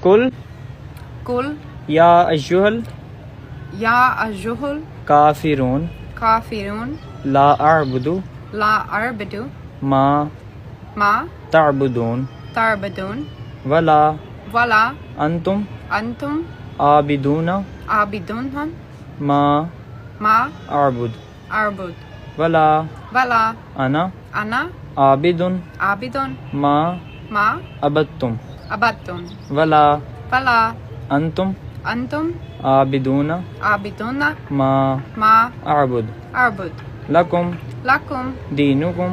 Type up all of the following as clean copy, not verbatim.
قل قل یا ایہا یا أيها الکافرون الكافرون لا اعبد لا أعبد ما ما تعبدون تعبدون ولا ولا انتم أنتم عابدون عابدون ما ما اعبد أعبد ولا ولا انا أنا عابد عابد ما ما عبدتم عبدتم ولا ولا انتم أنتم عابدون عابدون ما ما اعبد أعبد لکم لكم دینکم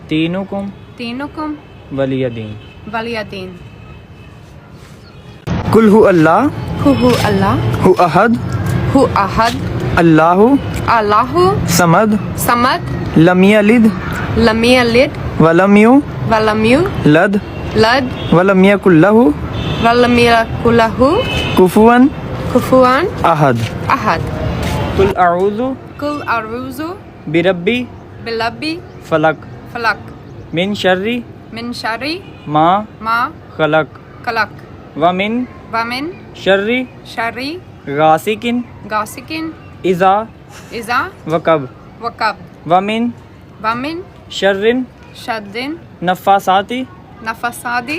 دينكم دينكم ولی دین. ولي دين. قل هو اللہ هو الله هو احد هو أحد اللہ الله صمد صمد لم یلد لم يلد ولم ولم یولد يولد ولم یکن له ولم يكن له کفوا كفوا احد. أحد. قل اعوذ قل أعوذ بربی برب فلق فلق من شر من شر ما ما خلق خلق ومن ومن شر شر غاسق غاسق اذا إذا وقب وقب ومن ومن شر شر نفاسات نفساد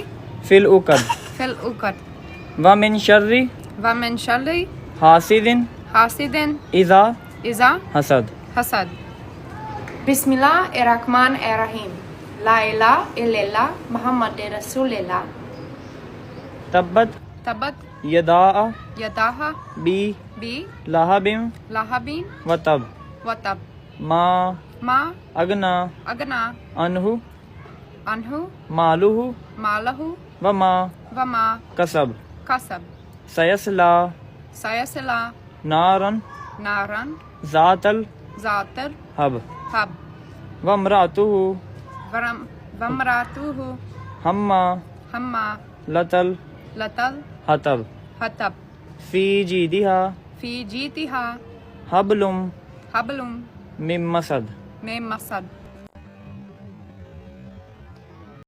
فی العقد في العقد ومن شر ومن شر حاسد حاسد اذا إذا حسد. حسد. بسم الله الرحمن الرحيم. لا إله إلا الله محمد رسول الله. تبت تبت یدا يداها بی لہب لهب وتب وتب ما ما اغنا أغنى عنہ عنه مالہ ماله وما وما کسب كسب. سیصلا سيصلى نارا نارا ذات ذات الحب الحب وامرأته وامرأته حمالة لتل الحطب حطب فی جیدها في جيدها حبل حبل من مسد. من مسد.